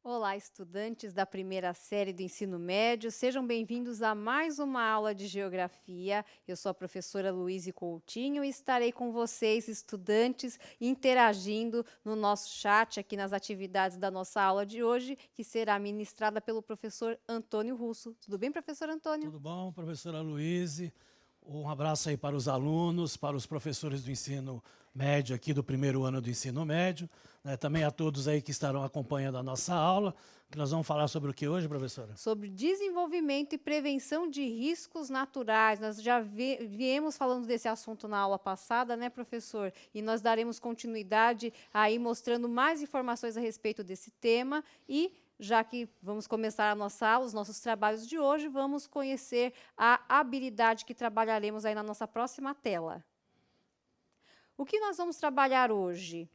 Olá, estudantes da primeira série do ensino médio, sejam bem-vindos a mais uma aula de Geografia. Eu sou a professora Luíse Coutinho e estarei com vocês, estudantes, interagindo no nosso chat aqui nas atividades da nossa aula de hoje, que será ministrada pelo professor Antônio Russo. Tudo bem, professor Antônio? Tudo bom, professora Luíse? Um abraço aí para os alunos, para os professores do ensino médio aqui do primeiro ano do ensino médio, né? Também a todos aí que estarão acompanhando a nossa aula, que nós vamos falar sobre o que hoje, professora? Sobre desenvolvimento e prevenção de riscos naturais. Nós já viemos falando desse assunto na aula passada, né, professor? E nós daremos continuidade aí mostrando mais informações a respeito desse tema e já que vamos começar a nossa aula, os nossos trabalhos de hoje, vamos conhecer a habilidade que trabalharemos aí na nossa próxima tela. O que nós vamos trabalhar hoje?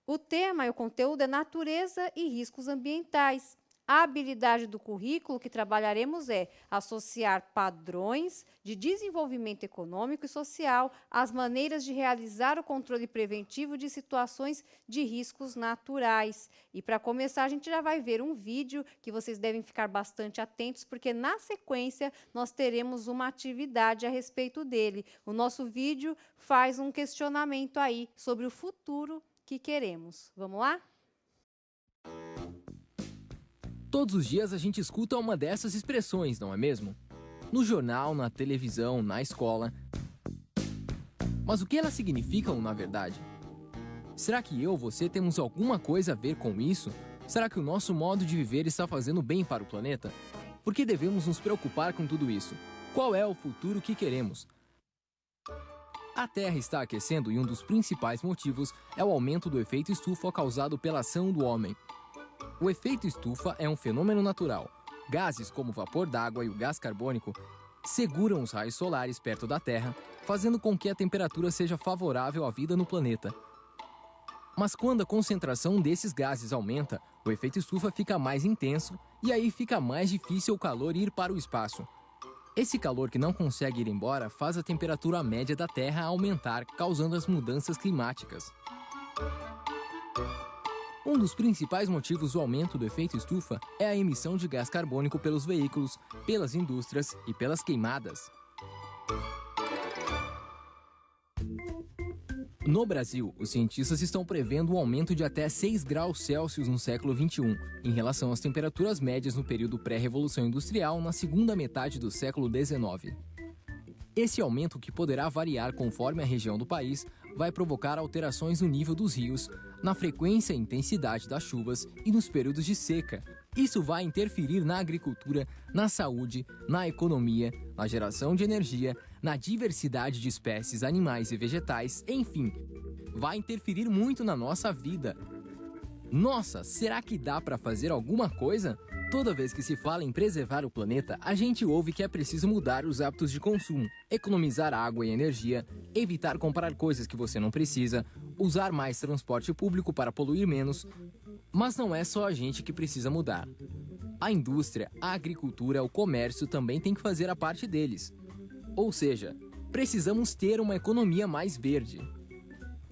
O tema e o conteúdo é natureza e riscos ambientais. A habilidade do currículo que trabalharemos é associar padrões de desenvolvimento econômico e social às maneiras de realizar o controle preventivo de situações de riscos naturais. E para começar, a gente já vai ver um vídeo que vocês devem ficar bastante atentos, porque na sequência nós teremos uma atividade a respeito dele. O nosso vídeo faz um questionamento aí sobre o futuro que queremos. Vamos lá? Todos os dias a gente escuta uma dessas expressões, não é mesmo? No jornal, na televisão, na escola. Mas o que elas significam, na verdade? Será que eu ou você temos alguma coisa a ver com isso? Será que o nosso modo de viver está fazendo bem para o planeta? Por que devemos nos preocupar com tudo isso? Qual é o futuro que queremos? A Terra está aquecendo e um dos principais motivos é o aumento do efeito estufa causado pela ação do homem. O efeito estufa é um fenômeno natural. Gases como o vapor d'água e o gás carbônico seguram os raios solares perto da Terra, fazendo com que a temperatura seja favorável à vida no planeta. Mas quando a concentração desses gases aumenta, o efeito estufa fica mais intenso e aí fica mais difícil o calor ir para o espaço. Esse calor que não consegue ir embora faz a temperatura média da Terra aumentar, causando as mudanças climáticas. Um dos principais motivos do aumento do efeito estufa é a emissão de gás carbônico pelos veículos, pelas indústrias e pelas queimadas. No Brasil, os cientistas estão prevendo um aumento de até 6 graus Celsius no século XXI, em relação às temperaturas médias no período pré-revolução industrial na segunda metade do século XIX. Esse aumento, que poderá variar conforme a região do país, vai provocar alterações no nível dos rios, na frequência e intensidade das chuvas e nos períodos de seca. Isso vai interferir na agricultura, na saúde, na economia, na geração de energia, na diversidade de espécies animais e vegetais, enfim, vai interferir muito na nossa vida. Nossa, será que dá para fazer alguma coisa? Toda vez que se fala em preservar o planeta, a gente ouve que é preciso mudar os hábitos de consumo, economizar água e energia, evitar comprar coisas que você não precisa, usar mais transporte público para poluir menos. Mas não é só a gente que precisa mudar. A indústria, a agricultura, o comércio também tem que fazer a parte deles. Ou seja, precisamos ter uma economia mais verde.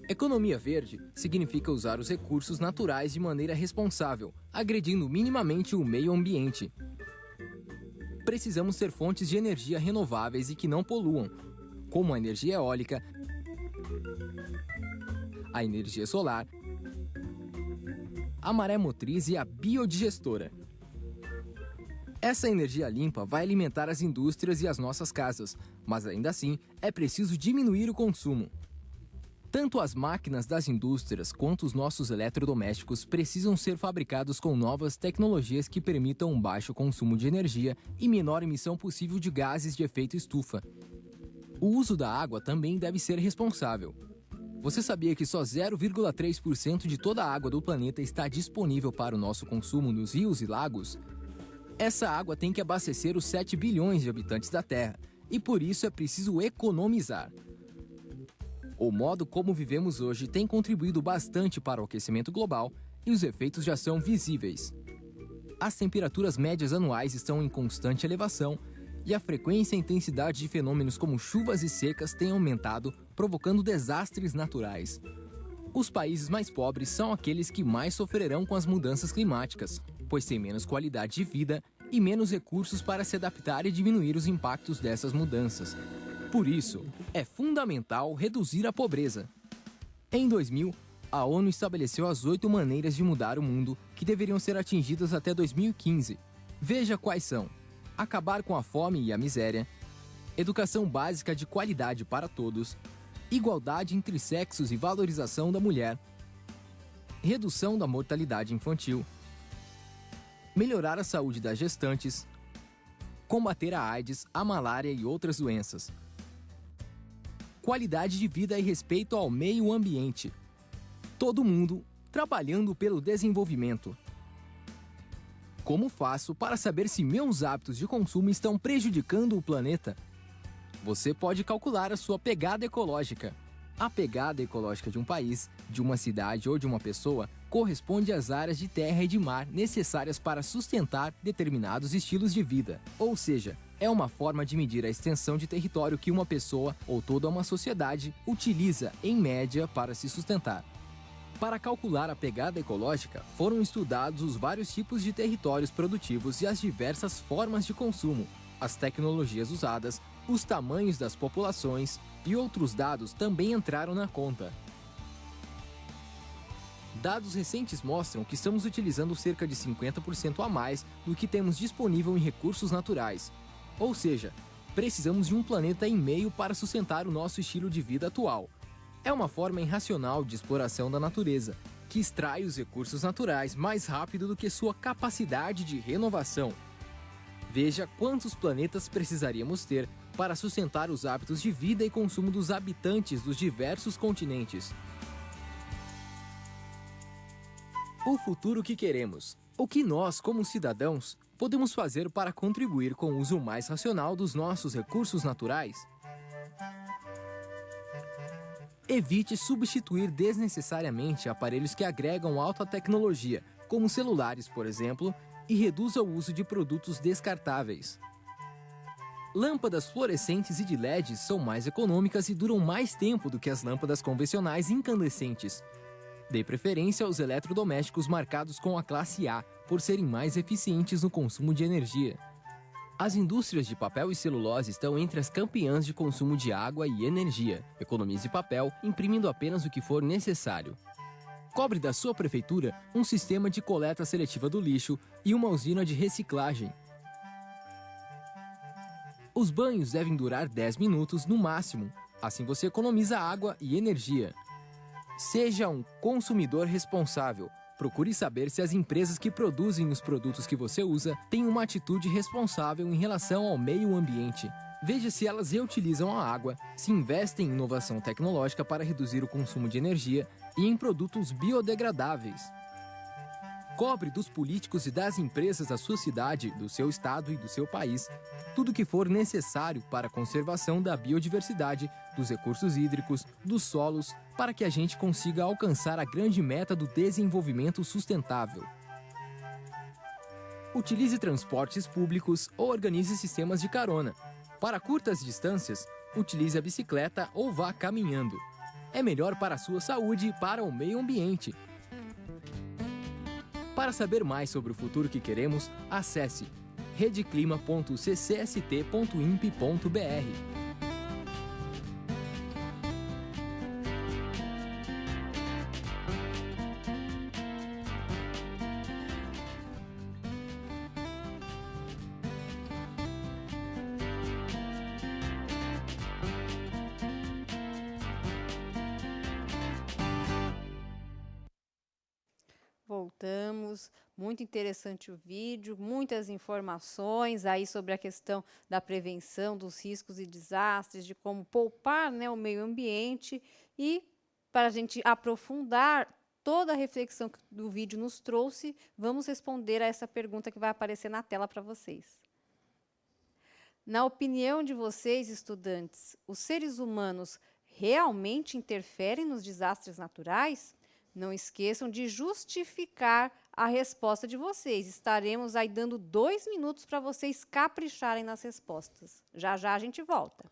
Economia verde significa usar os recursos naturais de maneira responsável, agredindo minimamente o meio ambiente. Precisamos ter fontes de energia renováveis e que não poluam, como a energia eólica, a energia solar, a maré motriz e a biodigestora. Essa energia limpa vai alimentar as indústrias e as nossas casas, mas ainda assim é preciso diminuir o consumo. Tanto as máquinas das indústrias quanto os nossos eletrodomésticos precisam ser fabricados com novas tecnologias que permitam um baixo consumo de energia e menor emissão possível de gases de efeito estufa. O uso da água também deve ser responsável. Você sabia que só 0,3% de toda a água do planeta está disponível para o nosso consumo nos rios e lagos? Essa água tem que abastecer os 7 bilhões de habitantes da Terra, e por isso é preciso economizar. O modo como vivemos hoje tem contribuído bastante para o aquecimento global e os efeitos já são visíveis. As temperaturas médias anuais estão em constante elevação e a frequência e intensidade de fenômenos como chuvas e secas têm aumentado, provocando desastres naturais. Os países mais pobres são aqueles que mais sofrerão com as mudanças climáticas, pois têm menos qualidade de vida e menos recursos para se adaptar e diminuir os impactos dessas mudanças. Por isso, é fundamental reduzir a pobreza. Em 2000, a ONU estabeleceu as 8 maneiras de mudar o mundo que deveriam ser atingidas até 2015. Veja quais são: acabar com a fome e a miséria, educação básica de qualidade para todos, igualdade entre sexos e valorização da mulher, redução da mortalidade infantil, melhorar a saúde das gestantes, combater a AIDS, a malária e outras doenças, qualidade de vida e respeito ao meio ambiente. Todo mundo trabalhando pelo desenvolvimento. Como faço para saber se meus hábitos de consumo estão prejudicando o planeta? Você pode calcular a sua pegada ecológica. A pegada ecológica de um país, de uma cidade ou de uma pessoa corresponde às áreas de terra e de mar necessárias para sustentar determinados estilos de vida. Ou seja, é uma forma de medir a extensão de território que uma pessoa ou toda uma sociedade utiliza, em média, para se sustentar. Para calcular a pegada ecológica, foram estudados os vários tipos de territórios produtivos e as diversas formas de consumo, as tecnologias usadas, os tamanhos das populações e outros dados também entraram na conta. Dados recentes mostram que estamos utilizando cerca de 50% a mais do que temos disponível em recursos naturais. Ou seja, precisamos de um planeta e meio para sustentar o nosso estilo de vida atual. É uma forma irracional de exploração da natureza, que extrai os recursos naturais mais rápido do que sua capacidade de renovação. Veja quantos planetas precisaríamos ter para sustentar os hábitos de vida e consumo dos habitantes dos diversos continentes. O futuro que queremos. O que nós, como cidadãos, podemos fazer para contribuir com o uso mais racional dos nossos recursos naturais? Evite substituir desnecessariamente aparelhos que agregam alta tecnologia, como celulares, por exemplo, e reduza o uso de produtos descartáveis. Lâmpadas fluorescentes e de LED são mais econômicas e duram mais tempo do que as lâmpadas convencionais incandescentes. Dê preferência aos eletrodomésticos marcados com a classe A, por serem mais eficientes no consumo de energia. As indústrias de papel e celulose estão entre as campeãs de consumo de água e energia. Economize papel, imprimindo apenas o que for necessário. Cobre da sua prefeitura um sistema de coleta seletiva do lixo e uma usina de reciclagem. Os banhos devem durar 10 minutos no máximo, assim você economiza água e energia. Seja um consumidor responsável. Procure saber se as empresas que produzem os produtos que você usa têm uma atitude responsável em relação ao meio ambiente. Veja se elas reutilizam a água, se investem em inovação tecnológica para reduzir o consumo de energia e em produtos biodegradáveis. Cobre dos políticos e das empresas da sua cidade, do seu estado e do seu país tudo o que for necessário para a conservação da biodiversidade, dos recursos hídricos, dos solos, para que a gente consiga alcançar a grande meta do desenvolvimento sustentável. Utilize transportes públicos ou organize sistemas de carona. Para curtas distâncias, utilize a bicicleta ou vá caminhando. É melhor para a sua saúde e para o meio ambiente. Para saber mais sobre o futuro que queremos, acesse redeclima.ccst.imp.br. Voltamos, muito interessante o vídeo, muitas informações aí sobre a questão da prevenção dos riscos e desastres, de como poupar, né, o meio ambiente. E para a gente aprofundar toda a reflexão que o vídeo nos trouxe, vamos responder a essa pergunta que vai aparecer na tela para vocês. Na opinião de vocês, estudantes, os seres humanos realmente interferem nos desastres naturais? Não esqueçam de justificar a resposta de vocês. Estaremos aí dando 2 minutos para vocês capricharem nas respostas. Já já a gente volta.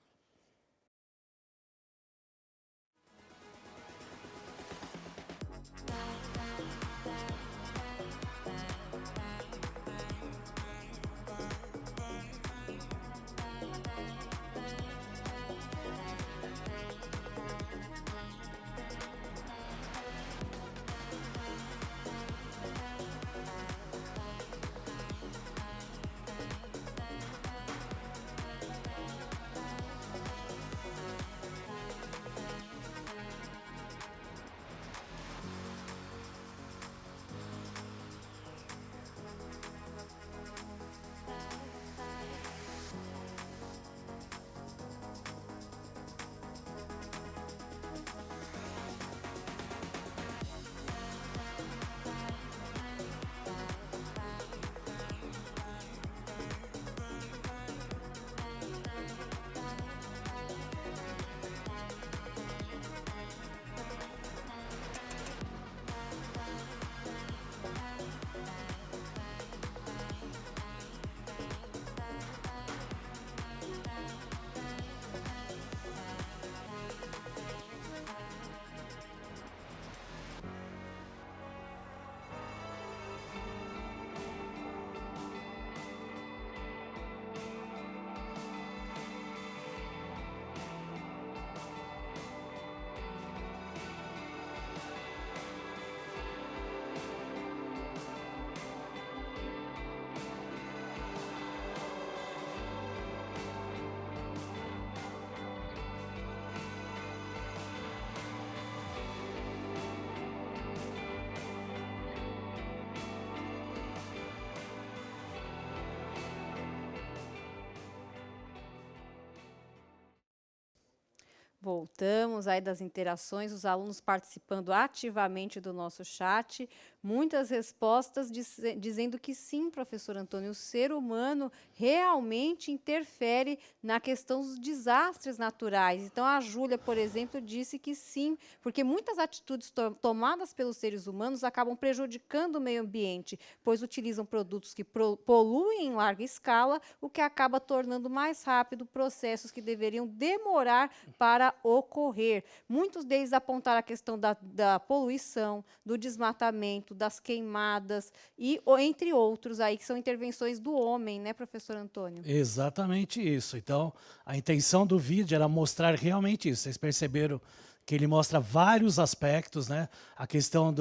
Voltamos aí das interações, os alunos participando ativamente do nosso chat, muitas respostas dizendo que sim, professor Antônio, o ser humano realmente interfere na questão dos desastres naturais. Então, a Júlia, por exemplo, disse que sim, porque muitas atitudes tomadas pelos seres humanos acabam prejudicando o meio ambiente, pois utilizam produtos que poluem em larga escala, o que acaba tornando mais rápido processos que deveriam demorar para ocorrer. Muitos deles apontaram a questão da poluição, do desmatamento, das queimadas, e entre outros aí, que são intervenções do homem, né, professor Antônio? Exatamente isso. Então, a intenção do vídeo era mostrar realmente isso. Vocês perceberam que ele mostra vários aspectos, né? A questão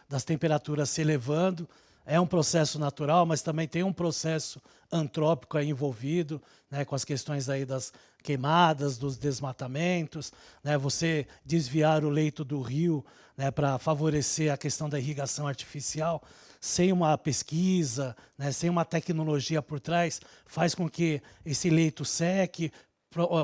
das temperaturas se elevando, é um processo natural, mas também tem um processo antrópico aí envolvido, né, com as questões aí das queimadas, dos desmatamentos, né, você desviar o leito do rio, né, para favorecer a questão da irrigação artificial, sem uma pesquisa, né, sem uma tecnologia por trás, faz com que esse leito seque,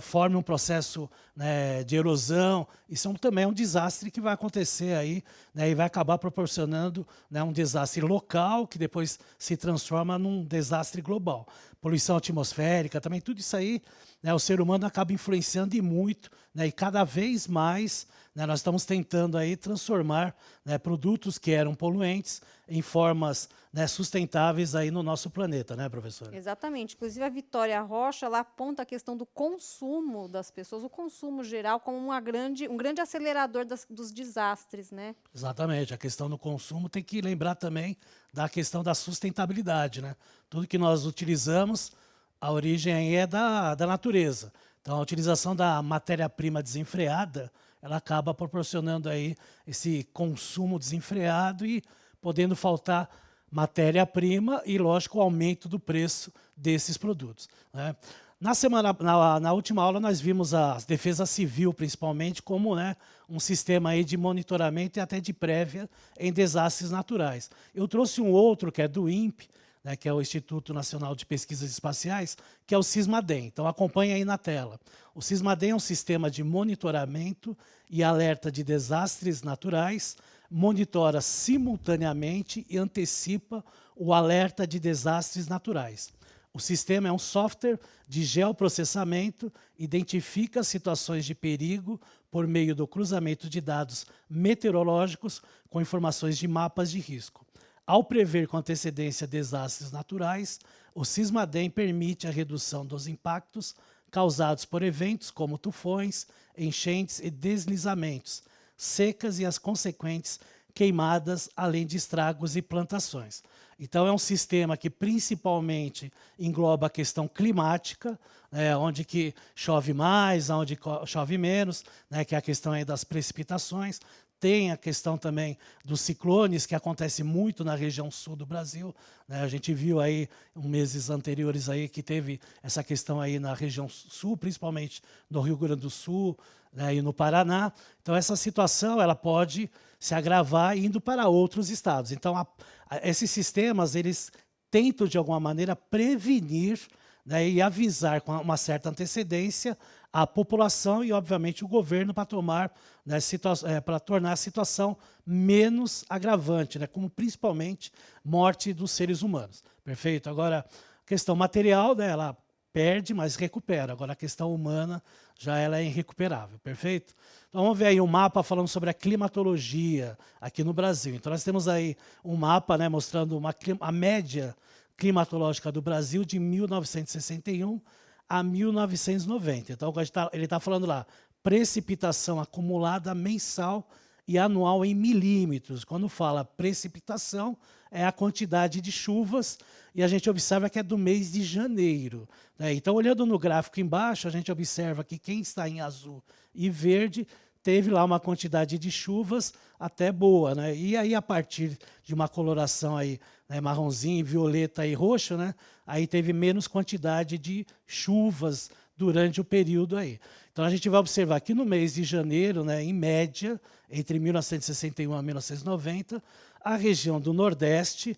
forme um processo, né, de erosão. Isso também é um desastre que vai acontecer aí, né, e vai acabar proporcionando, né, um desastre local que depois se transforma num desastre global. Poluição atmosférica, também tudo isso aí, né, o ser humano acaba influenciando e muito, né, e cada vez mais, né, nós estamos tentando aí transformar, né, produtos que eram poluentes em formas, né, sustentáveis aí no nosso planeta, né, professora? Exatamente. Inclusive, a Vitória Rocha, ela aponta a questão do consumo das pessoas, o consumo geral, como um grande acelerador dos desastres, né? Exatamente. A questão do consumo tem que lembrar também da questão da sustentabilidade, né? Tudo que nós utilizamos, a origem aí é da natureza. Então, a utilização da matéria-prima desenfreada, ela acaba proporcionando aí esse consumo desenfreado e podendo faltar matéria-prima e, lógico, o aumento do preço desses produtos, né? Na última aula, nós vimos a defesa civil, principalmente, como, né, um sistema aí de monitoramento e até de prévia em desastres naturais. Eu trouxe um outro, que é do INPE, né, que é o Instituto Nacional de Pesquisas Espaciais, que é o SISMADEM. Então, acompanhe aí na tela. O SISMADEM é um sistema de monitoramento e alerta de desastres naturais, monitora simultaneamente e antecipa o alerta de desastres naturais. O sistema é um software de geoprocessamento, identifica situações de perigo por meio do cruzamento de dados meteorológicos com informações de mapas de risco. Ao prever com antecedência desastres naturais, o SISMADEM permite a redução dos impactos causados por eventos como tufões, enchentes e deslizamentos, secas e as consequentes queimadas, além de estragos e plantações. Então, é um sistema que principalmente engloba a questão climática, né, onde que chove mais, onde chove menos, né, que é a questão aí das precipitações. Tem a questão também dos ciclones, que acontece muito na região sul do Brasil, né? A gente viu aí, meses anteriores, aí, que teve essa questão aí na região sul, principalmente no Rio Grande do Sul, né, e no Paraná. Então, essa situação ela pode se agravar indo para outros estados. Então, esses sistemas, eles tentam, de alguma maneira, prevenir, né, e avisar com uma certa antecedência a população e, obviamente, o governo para tomar, né, para tornar a situação menos agravante, né, como principalmente morte dos seres humanos. Perfeito? Agora, a questão material, né, ela perde, mas recupera. Agora, a questão humana já ela é irrecuperável. Perfeito? Então, vamos ver aí um mapa falando sobre a climatologia aqui no Brasil. Então, nós temos aí um mapa, né, mostrando a média climatológica do Brasil de 1961 a 1990. Então, ele está falando lá, precipitação acumulada mensal e anual em milímetros. Quando fala precipitação, é a quantidade de chuvas, e a gente observa que é do mês de janeiro, né? Então, olhando no gráfico embaixo, a gente observa que quem está em azul e verde teve lá uma quantidade de chuvas até boa, né? E aí, a partir de uma coloração aí, né, marronzinho, violeta e roxo, né, aí teve menos quantidade de chuvas durante o período aí. Então, a gente vai observar que no mês de janeiro, né, em média, entre 1961 a 1990, a região do Nordeste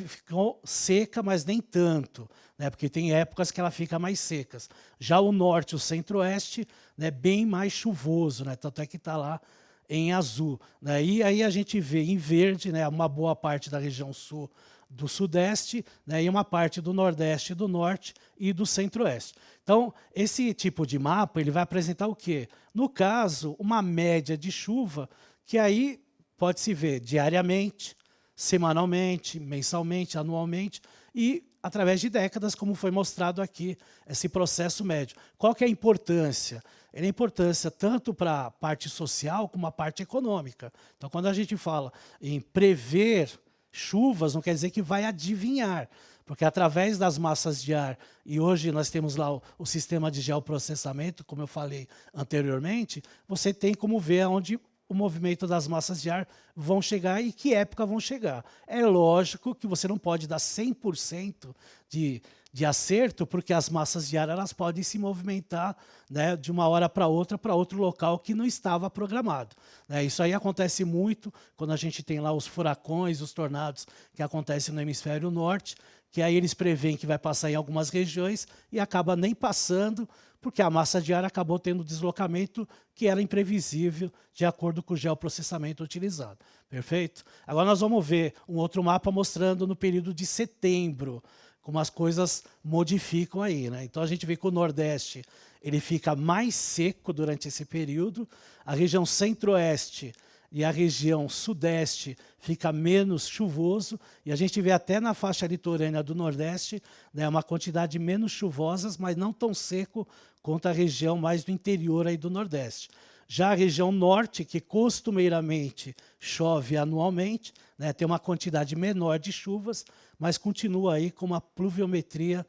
ficou seca, mas nem tanto, né, porque tem épocas que ela fica mais secas. Já o Norte e o Centro-Oeste, né, bem mais chuvoso, né, tanto é que está lá em azul, né, e aí a gente vê em verde, né, uma boa parte da região sul do Sudeste, né, e uma parte do Nordeste, do Norte e do Centro-Oeste. Então, esse tipo de mapa ele vai apresentar o quê? No caso, uma média de chuva que aí pode-se ver diariamente, semanalmente, mensalmente, anualmente e através de décadas, como foi mostrado aqui, esse processo médio. Qual que é a importância? Ele é importância tanto para a parte social como a parte econômica. Então, quando a gente fala em prever chuvas, não quer dizer que vai adivinhar, porque através das massas de ar, e hoje nós temos lá o sistema de geoprocessamento, como eu falei anteriormente, você tem como ver aonde o movimento das massas de ar vão chegar e que época vão chegar. É lógico que você não pode dar 100% de acerto, porque as massas de ar elas podem se movimentar, né, de uma hora para outro local que não estava programado, né? Isso aí acontece muito quando a gente tem lá os furacões, os tornados que acontecem no hemisfério norte, que aí eles preveem que vai passar em algumas regiões e acaba nem passando, porque a massa de ar acabou tendo deslocamento que era imprevisível de acordo com o geoprocessamento utilizado. Perfeito? Agora nós vamos ver um outro mapa mostrando no período de setembro, como as coisas modificam aí, né? Então a gente vê que o Nordeste ele fica mais seco durante esse período, a região Centro-Oeste e a região Sudeste fica menos chuvoso, e a gente vê até na faixa litorânea do Nordeste, né, uma quantidade menos chuvosas, mas não tão seco quanto a região mais do interior aí do Nordeste. Já a região Norte, que costumeiramente chove anualmente, né, tem uma quantidade menor de chuvas, mas continua aí com uma pluviometria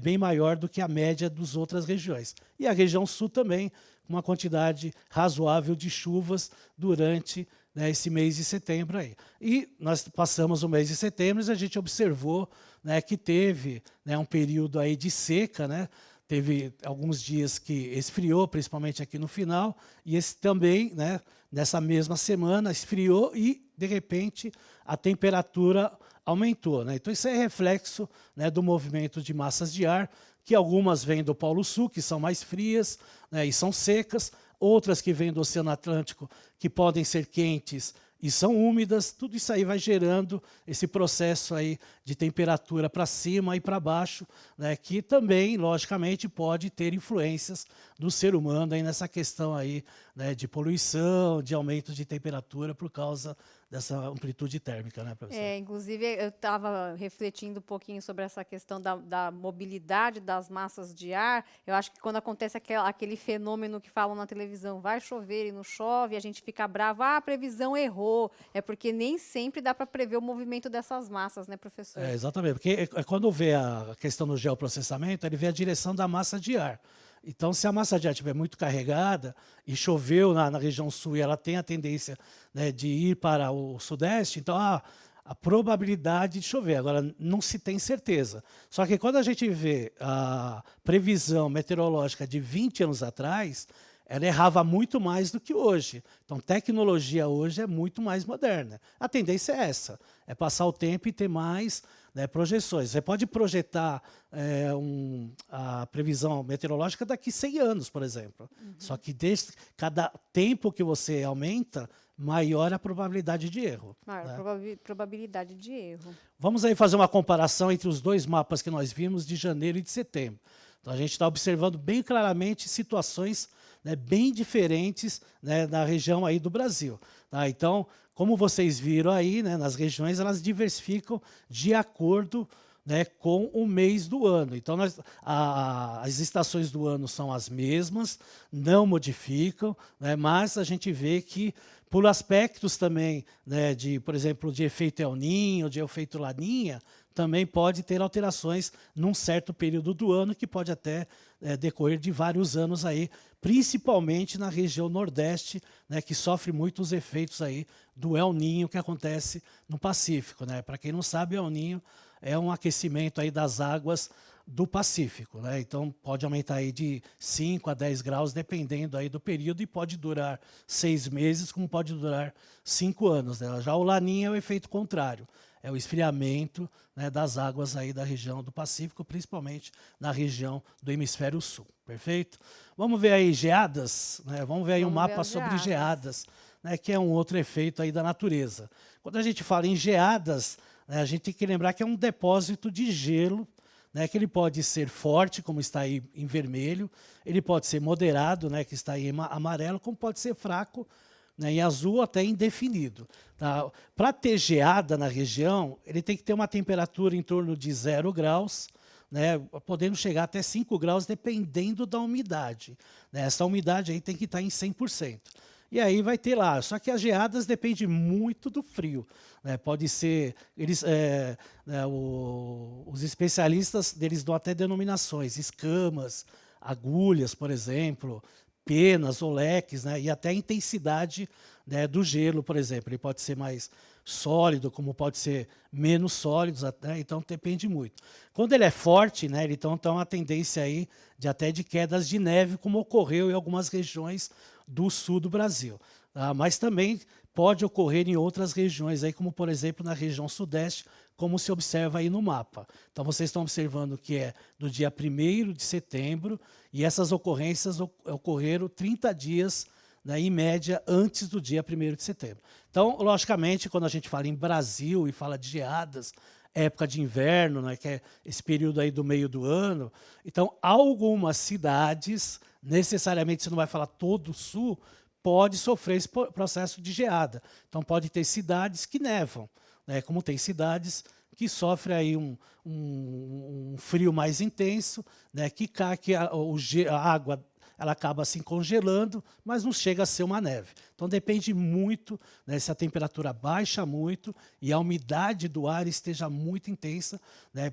bem maior do que a média das outras regiões. E a região Sul também, com uma quantidade razoável de chuvas durante, né, esse mês de setembro aí. E nós passamos o mês de setembro e a gente observou, né, que teve, né, um período aí de seca, né? Teve alguns dias que esfriou, principalmente aqui no final, e esse também, né, nessa mesma semana, esfriou e, de repente, a temperatura aumentou, né? Então, isso é reflexo, né, do movimento de massas de ar, que algumas vêm do Polo Sul, que são mais frias, né, e são secas, outras que vêm do Oceano Atlântico, que podem ser quentes e são úmidas. Tudo isso aí vai gerando esse processo aí de temperatura para cima e para baixo, né, que também, logicamente, pode ter influências do ser humano aí nessa questão aí, né, de poluição, de aumento de temperatura por causa dessa amplitude térmica, né, professor? Inclusive, eu estava refletindo um pouquinho sobre essa questão da mobilidade das massas de ar. Eu acho que quando acontece aquele fenômeno que falam na televisão, vai chover e não chove, a gente fica bravo, a previsão errou. É porque nem sempre dá para prever o movimento dessas massas, né, professor? Exatamente, porque quando vê a questão do geoprocessamento, ele vê a direção da massa de ar. Então, se a massa de ar estiver muito carregada e choveu na região sul e ela tem a tendência, né, de ir para o sudeste, então a probabilidade de chover. Agora, não se tem certeza. Só que quando a gente vê a previsão meteorológica de 20 anos atrás, ela errava muito mais do que hoje. Então, tecnologia hoje é muito mais moderna. A tendência é essa, é passar o tempo e ter mais, né, projeções. Você pode projetar a previsão meteorológica daqui 100 anos, por exemplo. Só que cada tempo que você aumenta, maior a probabilidade de erro. Maior, né? Probabilidade de erro. Vamos aí fazer uma comparação entre os dois mapas que nós vimos de janeiro e de setembro. Então, a gente está observando bem claramente situações, né, bem diferentes, né, da região aí do Brasil. Tá? Então, como vocês viram aí, né, nas regiões, elas diversificam de acordo, né, com o mês do ano. Então, as estações do ano são as mesmas, não modificam, né, mas a gente vê que, por aspectos também, né, por exemplo, de efeito El Niño, de efeito Laninha, também pode ter alterações num certo período do ano, que pode até decorrer de vários anos aí, principalmente na região Nordeste, né, que sofre muito os efeitos aí do El Niño que acontece no Pacífico, né? Para quem não sabe, El Niño é um aquecimento aí das águas do Pacífico, né? Então pode aumentar aí de 5 a 10 graus, dependendo aí do período, e pode durar 6 meses, como pode durar 5 anos, né? Já o Laninha é o efeito contrário, é o esfriamento, né, das águas aí da região do Pacífico, principalmente na região do hemisfério sul, perfeito? Vamos ver aí geadas, né? Vamos ver aí um mapa sobre geadas, né, que é um outro efeito aí da natureza. Quando a gente fala em geadas, né, a gente tem que lembrar que é um depósito de gelo, né, que ele pode ser forte, como está aí em vermelho, ele pode ser moderado, né, que está aí em amarelo, como pode ser fraco, né, em azul, até indefinido. Tá? Para ter geada na região, ele tem que ter uma temperatura em torno de 0 graus, né, podendo chegar até 5 graus, dependendo da umidade. Né? Essa umidade aí tem que estar em 100%. E aí vai ter lá, só que as geadas dependem muito do frio. Né? Pode ser, os especialistas deles dão até denominações, escamas, agulhas, por exemplo, penas ou leques, né? E até a intensidade, né, do gelo, por exemplo. Ele pode ser mais sólido, como pode ser menos sólido, né? Então depende muito. Quando ele é forte, né, ele tem uma tendência aí de quedas de neve, como ocorreu em algumas regiões do sul do Brasil. Tá? Mas também pode ocorrer em outras regiões, aí, como por exemplo na região sudeste, como se observa aí no mapa. Então vocês estão observando que é do dia 1º de setembro, e essas ocorrências ocorreram 30 dias, né, em média, antes do dia 1º de setembro. Então, logicamente, quando a gente fala em Brasil e fala de geadas, época de inverno, né, que é esse período aí do meio do ano, então algumas cidades, necessariamente você não vai falar todo o sul, pode sofrer esse processo de geada. Então pode ter cidades que nevam, né, como tem cidades que sofrem aí um frio mais intenso, né, que a água ela acaba se congelando, mas não chega a ser uma neve. Então depende muito, né, se a temperatura baixa muito e a umidade do ar esteja muito intensa, né,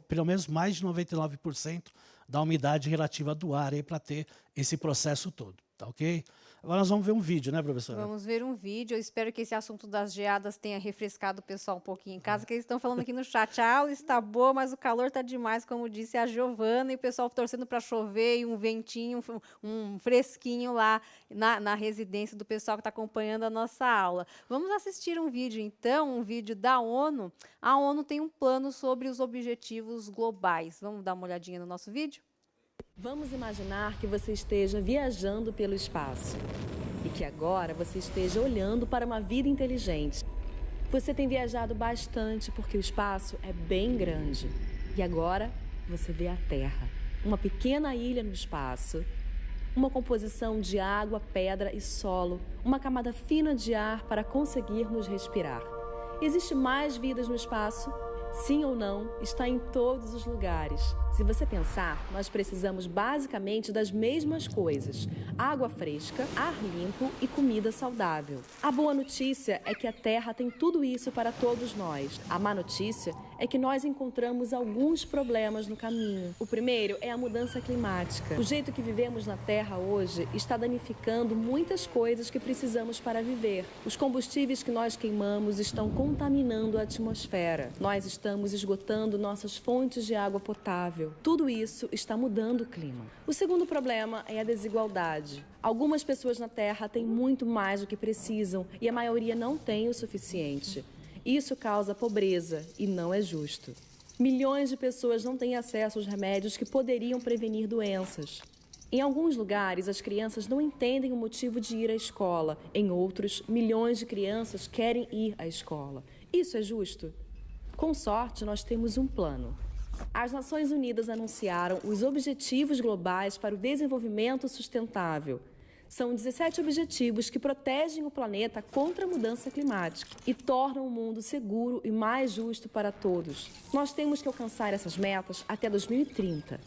pelo menos mais de 99% da umidade relativa do ar para ter esse processo todo. Tá ok? Agora nós vamos ver um vídeo, né, professora? Vamos ver um vídeo. Eu espero que esse assunto das geadas tenha refrescado o pessoal um pouquinho em casa, que eles estão falando aqui no chat. A aula está boa, mas o calor está demais, como disse a Giovana, e o pessoal torcendo para chover e um ventinho, um fresquinho lá na residência do pessoal que está acompanhando a nossa aula. Vamos assistir um vídeo, então, um vídeo da ONU. A ONU tem um plano sobre os objetivos globais. Vamos dar uma olhadinha no nosso vídeo? Vamos imaginar que você esteja viajando pelo espaço e que agora você esteja olhando para uma vida inteligente. Você tem viajado bastante porque o espaço é bem grande. E agora você vê a Terra, uma pequena ilha no espaço, uma composição de água, pedra e solo, uma camada fina de ar para conseguirmos respirar. Existe mais vidas no espaço? Sim ou não, está em todos os lugares. Se você pensar, nós precisamos basicamente das mesmas coisas: água fresca, ar limpo e comida saudável. A boa notícia é que a Terra tem tudo isso para todos nós. A má notícia é que nós encontramos alguns problemas no caminho. O primeiro é a mudança climática. O jeito que vivemos na Terra hoje está danificando muitas coisas que precisamos para viver. Os combustíveis que nós queimamos estão contaminando a atmosfera. Nós estamos esgotando nossas fontes de água potável. Tudo isso está mudando o clima. O segundo problema é a desigualdade. Algumas pessoas na Terra têm muito mais do que precisam e a maioria não tem o suficiente. Isso causa pobreza e não é justo. Milhões de pessoas não têm acesso aos remédios que poderiam prevenir doenças. Em alguns lugares, as crianças não entendem o motivo de ir à escola. Em outros, milhões de crianças querem ir à escola. Isso é justo? Com sorte, nós temos um plano. As Nações Unidas anunciaram os Objetivos Globais para o Desenvolvimento Sustentável. São 17 objetivos que protegem o planeta contra a mudança climática e tornam o mundo seguro e mais justo para todos. Nós temos que alcançar essas metas até 2030.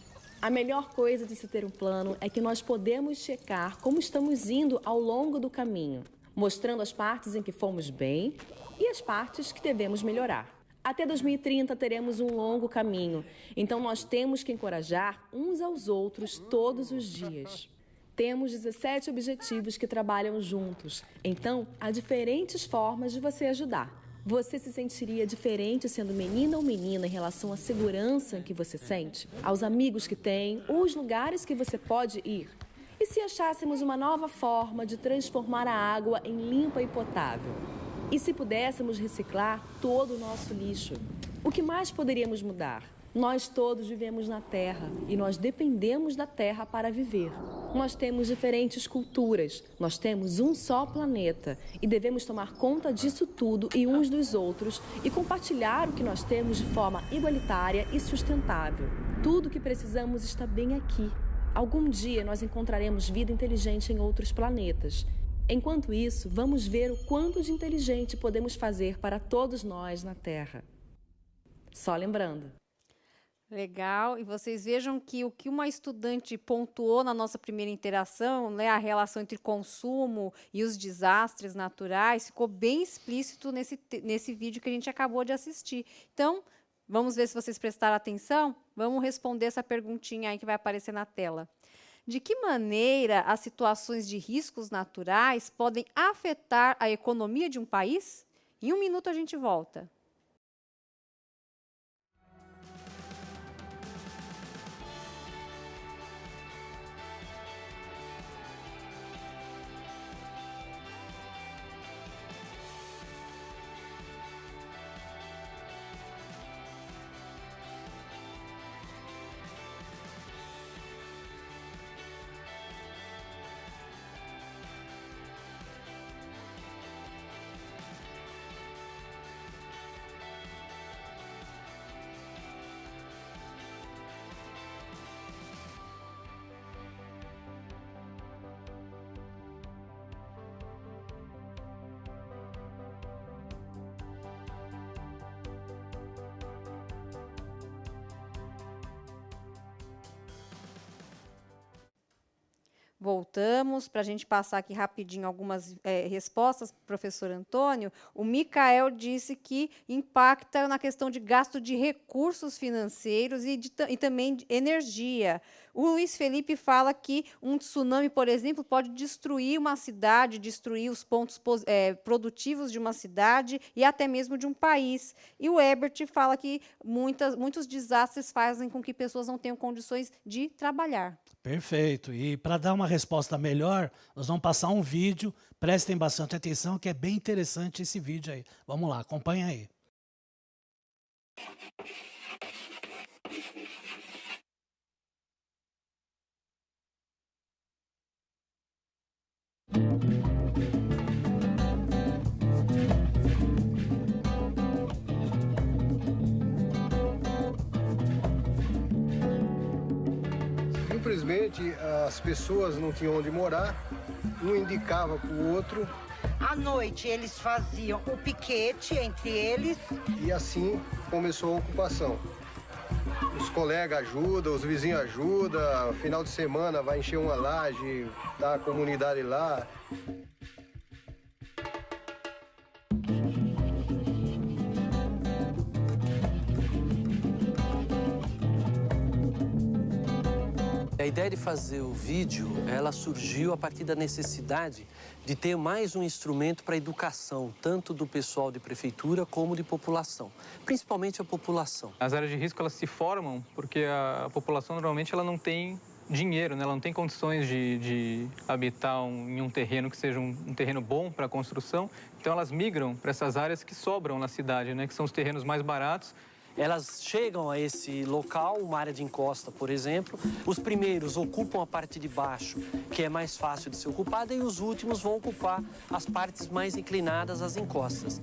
A melhor coisa de se ter um plano é que nós podemos checar como estamos indo ao longo do caminho, mostrando as partes em que fomos bem e as partes que devemos melhorar. Até 2030 teremos um longo caminho, então nós temos que encorajar uns aos outros todos os dias. Temos 17 objetivos que trabalham juntos, então há diferentes formas de você ajudar. Você se sentiria diferente sendo menina ou menina em relação à segurança que você sente? Aos amigos que tem, ou os lugares que você pode ir? E se achássemos uma nova forma de transformar a água em limpa e potável? E se pudéssemos reciclar todo o nosso lixo? O que mais poderíamos mudar? Nós todos vivemos na Terra e nós dependemos da Terra para viver. Nós temos diferentes culturas, nós temos um só planeta e devemos tomar conta disso tudo e uns dos outros e compartilhar o que nós temos de forma igualitária e sustentável. Tudo o que precisamos está bem aqui. Algum dia nós encontraremos vida inteligente em outros planetas. Enquanto isso, vamos ver o quanto de inteligente podemos fazer para todos nós na Terra. Só lembrando. Legal, e vocês vejam que o que uma estudante pontuou na nossa primeira interação, né, a relação entre consumo e os desastres naturais, ficou bem explícito nesse vídeo que a gente acabou de assistir. Então, vamos ver se vocês prestaram atenção? Vamos responder essa perguntinha aí que vai aparecer na tela. De que maneira as situações de riscos naturais podem afetar a economia de um país? Em 1 minuto a gente volta. Voltamos para a gente passar aqui rapidinho algumas respostas para o professor Antônio. O Micael disse que impacta na questão de gasto de recursos financeiros e também de energia. O Luiz Felipe fala que um tsunami, por exemplo, pode destruir uma cidade, destruir os pontos produtivos de uma cidade e até mesmo de um país. E o Ebert fala que muitos desastres fazem com que pessoas não tenham condições de trabalhar. Perfeito. E para dar uma resposta melhor, nós vamos passar um vídeo. Prestem bastante atenção, que é bem interessante esse vídeo aí. Vamos lá, acompanha aí. Simplesmente as pessoas não tinham onde morar, um indicava para o outro. À noite eles faziam o piquete entre eles. E assim começou a ocupação. Os colegas ajudam, os vizinhos ajudam, final de semana vai encher uma laje, tá a comunidade lá. A ideia de fazer o vídeo, ela surgiu a partir da necessidade de ter mais um instrumento para a educação, tanto do pessoal de prefeitura como de população, principalmente a população. As áreas de risco, elas se formam porque a população normalmente ela não tem dinheiro, né? Ela não tem condições de habitar em um terreno que seja um terreno bom para a construção, então elas migram para essas áreas que sobram na cidade, né? Que são os terrenos mais baratos. Elas chegam a esse local, uma área de encosta, por exemplo. Os primeiros ocupam a parte de baixo, que é mais fácil de ser ocupada, e os últimos vão ocupar as partes mais inclinadas, as encostas.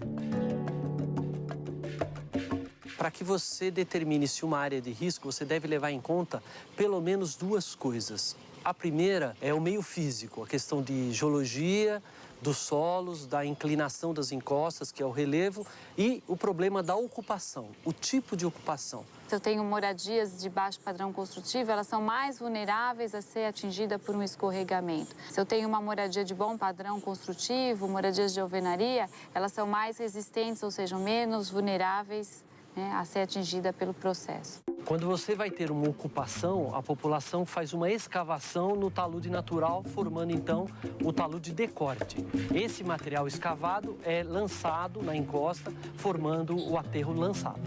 Para que você determine se uma área é de risco, você deve levar em conta pelo menos 2 coisas. A primeira é o meio físico, a questão de geologia, dos solos, da inclinação das encostas, que é o relevo, e o problema da ocupação, o tipo de ocupação. Se eu tenho moradias de baixo padrão construtivo, elas são mais vulneráveis a ser atingidas por um escorregamento. Se eu tenho uma moradia de bom padrão construtivo, moradias de alvenaria, elas são mais resistentes, ou seja, menos vulneráveis, né, a ser atingida pelo processo. Quando você vai ter uma ocupação, a população faz uma escavação no talude natural, formando então o talude de corte. Esse material escavado é lançado na encosta, formando o aterro lançado.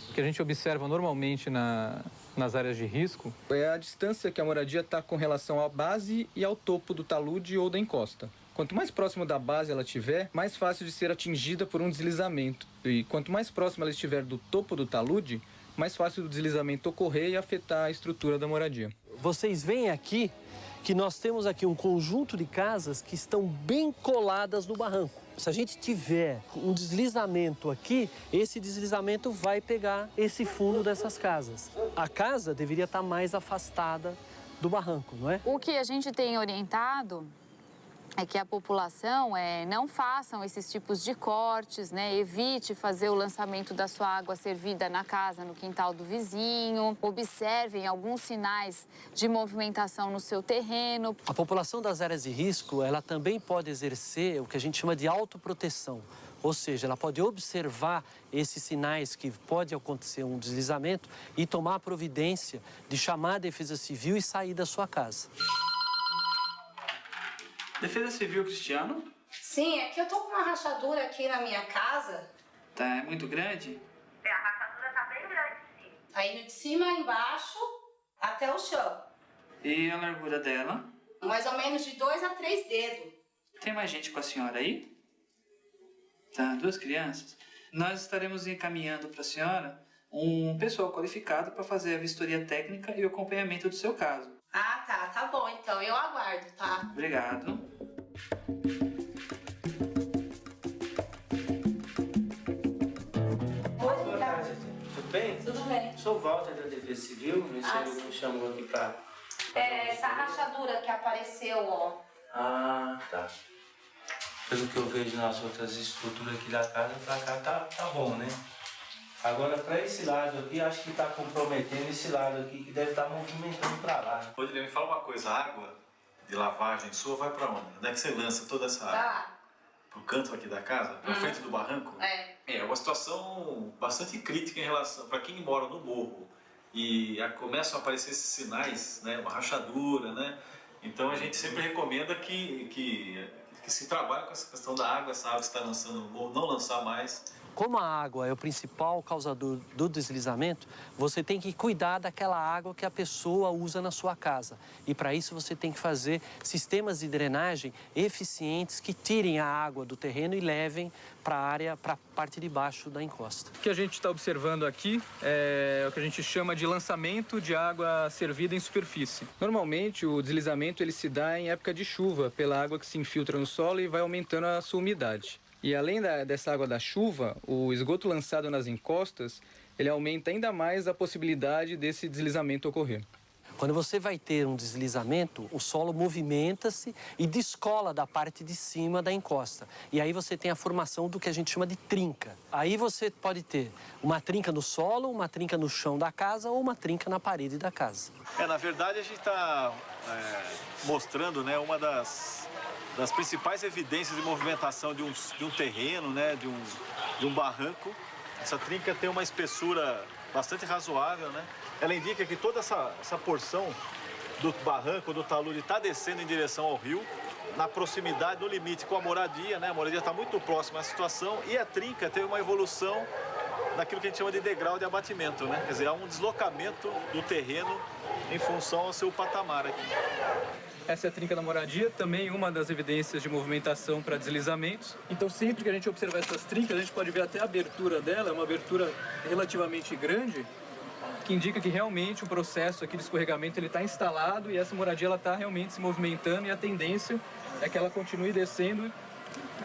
O que a gente observa normalmente nas áreas de risco é a distância que a moradia está com relação à base e ao topo do talude ou da encosta. Quanto mais próximo da base ela estiver, mais fácil de ser atingida por um deslizamento. E quanto mais próximo ela estiver do topo do talude, mais fácil do deslizamento ocorrer e afetar a estrutura da moradia. Vocês veem aqui que nós temos aqui um conjunto de casas que estão bem coladas no barranco. Se a gente tiver um deslizamento aqui, esse deslizamento vai pegar esse fundo dessas casas. A casa deveria estar mais afastada do barranco, não é? O que a gente tem orientado é que a população não façam esses tipos de cortes, né? Evite fazer o lançamento da sua água servida na casa, no quintal do vizinho. Observem alguns sinais de movimentação no seu terreno. A população das áreas de risco, ela também pode exercer o que a gente chama de autoproteção. Ou seja, ela pode observar esses sinais que pode acontecer um deslizamento e tomar a providência de chamar a Defesa Civil e sair da sua casa. Defesa Civil, Cristiano? Sim, é que eu tô com uma rachadura aqui na minha casa. Tá, é muito grande? A rachadura tá bem grande, sim. Aí de cima, embaixo, até o chão. E a largura dela? Mais ou menos de 2 a 3 dedos. Tem mais gente com a senhora aí? Tá, 2 crianças. Nós estaremos encaminhando para a senhora um pessoal qualificado para fazer a vistoria técnica e o acompanhamento do seu caso. Ah, tá bom, então eu aguardo, tá? Obrigado. Boa tarde, tudo bem? Tudo bem. Sou o Walter da Defesa Civil, o Ministério me chamou aqui pra... Essa rachadura que apareceu, ó. Ah, tá. Pelo que eu vejo nas outras estruturas aqui da casa, pra cá tá bom, né? Agora, para esse lado aqui, acho que está comprometendo esse lado aqui, que deve estar movimentando para lá. Rodrigo, me fala uma coisa, a água de lavagem sua vai para onde? Onde é que você lança toda essa água? Tá. Pro canto aqui da casa? Pra frente do barranco? É uma situação bastante crítica em relação, para quem mora no morro. E começam a aparecer esses sinais, né? Uma rachadura, né? Então a gente sempre recomenda que se trabalhe com essa questão da água, essa água que está lançando no morro, não lançar mais. Como a água é o principal causador do deslizamento, você tem que cuidar daquela água que a pessoa usa na sua casa. E para isso você tem que fazer sistemas de drenagem eficientes que tirem a água do terreno e levem para a área, para a parte de baixo da encosta. O que a gente está observando aqui é o que a gente chama de lançamento de água servida em superfície. Normalmente o deslizamento ele se dá em época de chuva, pela água que se infiltra no solo e vai aumentando a sua umidade. E além dessa água da chuva, o esgoto lançado nas encostas, ele aumenta ainda mais a possibilidade desse deslizamento ocorrer. Quando você vai ter um deslizamento, o solo movimenta-se e descola da parte de cima da encosta. E aí você tem a formação do que a gente chama de trinca. Aí você pode ter uma trinca no solo, uma trinca no chão da casa ou uma trinca na parede da casa. Na verdade, a gente está mostrando, né, uma das principais evidências de movimentação de um terreno, né, de um barranco. Essa trinca tem uma espessura bastante razoável, né? Ela indica que toda essa porção do barranco, do talude, está descendo em direção ao rio, na proximidade, no limite com a moradia, né? A moradia está muito próxima à situação e a trinca teve uma evolução naquilo que a gente chama de degrau de abatimento, né? Quer dizer, há um deslocamento do terreno em função ao seu patamar aqui. Essa é a trinca da moradia, também uma das evidências de movimentação para deslizamentos. Então, sempre que a gente observar essas trincas, a gente pode ver até a abertura dela, é uma abertura relativamente grande, que indica que realmente o processo aqui de escorregamento está instalado e essa moradia está realmente se movimentando e a tendência é que ela continue descendo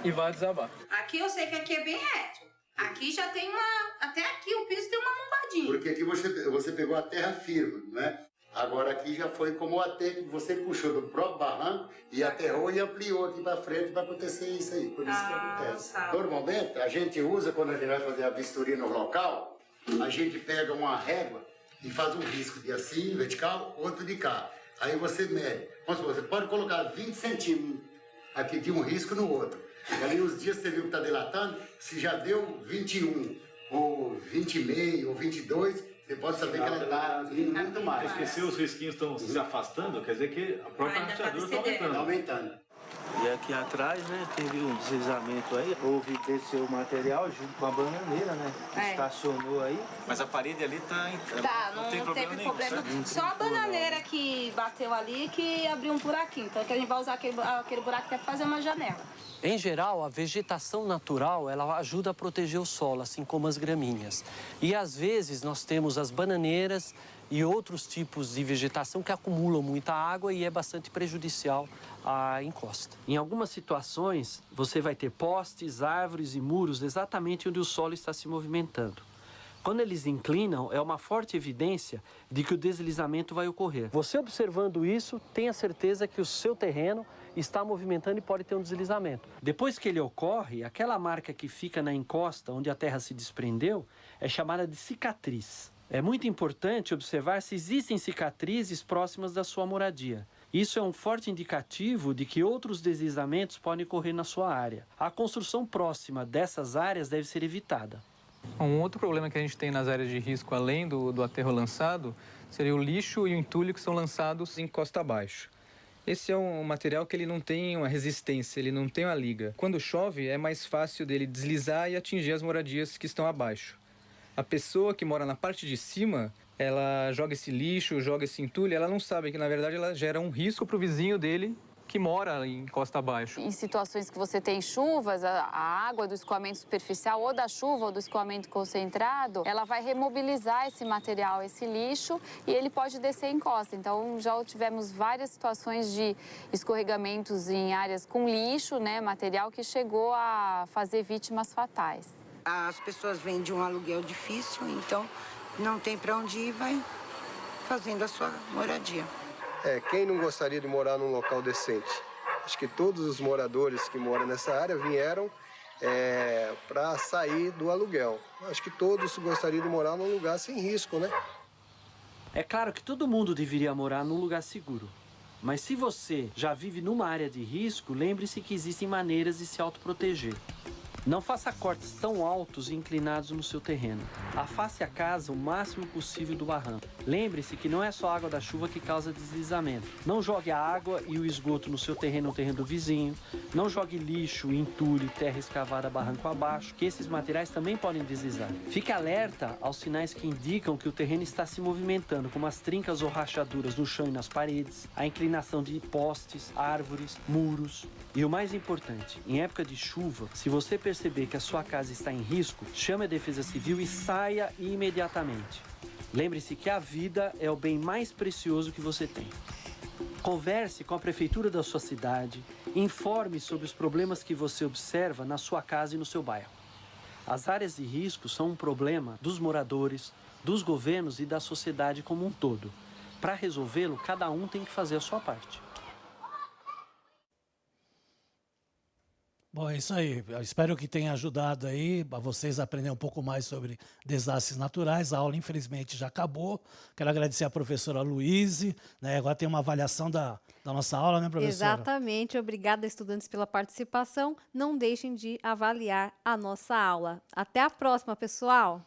e vá desabar. Aqui eu sei que aqui é bem reto. Aqui já tem até aqui o piso tem uma lombadinha. Porque aqui você pegou a terra firme, não é? Agora aqui já foi como o aterro que você puxou do próprio barranco e aterrou e ampliou aqui para frente para acontecer isso aí. Por isso que acontece. Tá. Normalmente a gente usa, quando a gente vai fazer a vistoria no local, a gente pega uma régua e faz um risco de assim, vertical, outro de cá. Aí você mede. Você pode colocar 20 centímetros aqui de um risco no outro. E ali os dias você viu que está dilatando, se já deu 21. ou 20,5, ou 22, você pode saber que ela está indo muito mais. Porque se os risquinhos estão se afastando, quer dizer que a própria rachadura está aumentando. Aumentando. E aqui atrás, né, teve um deslizamento aí, houve desceu o material junto com a bananeira, né, que estacionou aí. Mas a parede ali não tem problema teve nenhum, problema. certo? Só a bananeira que bateu ali que abriu um buraquinho. Então a gente vai usar aquele buraco para fazer uma janela. Em geral, a vegetação natural ela ajuda a proteger o solo, assim como as gramíneas. E às vezes nós temos as bananeiras e outros tipos de vegetação que acumulam muita água e é bastante prejudicial à encosta. Em algumas situações, você vai ter postes, árvores e muros exatamente onde o solo está se movimentando. Quando eles inclinam, é uma forte evidência de que o deslizamento vai ocorrer. Você observando isso, tenha certeza que o seu terreno está movimentando e pode ter um deslizamento. Depois que ele ocorre, aquela marca que fica na encosta, onde a terra se desprendeu, é chamada de cicatriz. É muito importante observar se existem cicatrizes próximas da sua moradia. Isso é um forte indicativo de que outros deslizamentos podem ocorrer na sua área. A construção próxima dessas áreas deve ser evitada. Um outro problema que a gente tem nas áreas de risco, além do aterro lançado, seria o lixo e o entulho que são lançados em costa abaixo. Esse é um material que ele não tem uma resistência, ele não tem uma liga. Quando chove, é mais fácil dele deslizar e atingir as moradias que estão abaixo. A pessoa que mora na parte de cima, ela joga esse lixo, joga esse entulho, ela não sabe que, na verdade, ela gera um risco para o vizinho dele que mora em costa abaixo. Em situações que você tem chuvas, a água do escoamento superficial ou da chuva ou do escoamento concentrado, ela vai remobilizar esse material, esse lixo, e ele pode descer em costa. Então, já tivemos várias situações de escorregamentos em áreas com lixo, né, material que chegou a fazer vítimas fatais. As pessoas vêm de um aluguel difícil, então não tem para onde ir, vai fazendo a sua moradia. Quem não gostaria de morar num local decente? Acho que todos os moradores que moram nessa área vieram para sair do aluguel. Acho que todos gostariam de morar num lugar sem risco, né? É claro que todo mundo deveria morar num lugar seguro. Mas se você já vive numa área de risco, lembre-se que existem maneiras de se autoproteger. Não faça cortes tão altos e inclinados no seu terreno. Afaste a casa o máximo possível do barranco. Lembre-se que não é só a água da chuva que causa deslizamento. Não jogue a água e o esgoto no seu terreno ou terreno do vizinho. Não jogue lixo, entulho, terra escavada barranco abaixo, que esses materiais também podem deslizar. Fique alerta aos sinais que indicam que o terreno está se movimentando, como as trincas ou rachaduras no chão e nas paredes, a inclinação de postes, árvores, muros. E o mais importante, em época de chuva, se você perceber que a sua casa está em risco, chame a Defesa Civil e saia imediatamente. Lembre-se que a vida é o bem mais precioso que você tem. Converse com a prefeitura da sua cidade, informe sobre os problemas que você observa na sua casa e no seu bairro. As áreas de risco são um problema dos moradores, dos governos e da sociedade como um todo. Para resolvê-lo, cada um tem que fazer a sua parte. Bom, é isso aí. Eu espero que tenha ajudado aí a vocês a aprender um pouco mais sobre desastres naturais. A aula, infelizmente, já acabou. Quero agradecer à professora Luíse, né? Agora tem uma avaliação da nossa aula, né, professora? Exatamente. Obrigada, estudantes, pela participação. Não deixem de avaliar a nossa aula. Até a próxima, pessoal!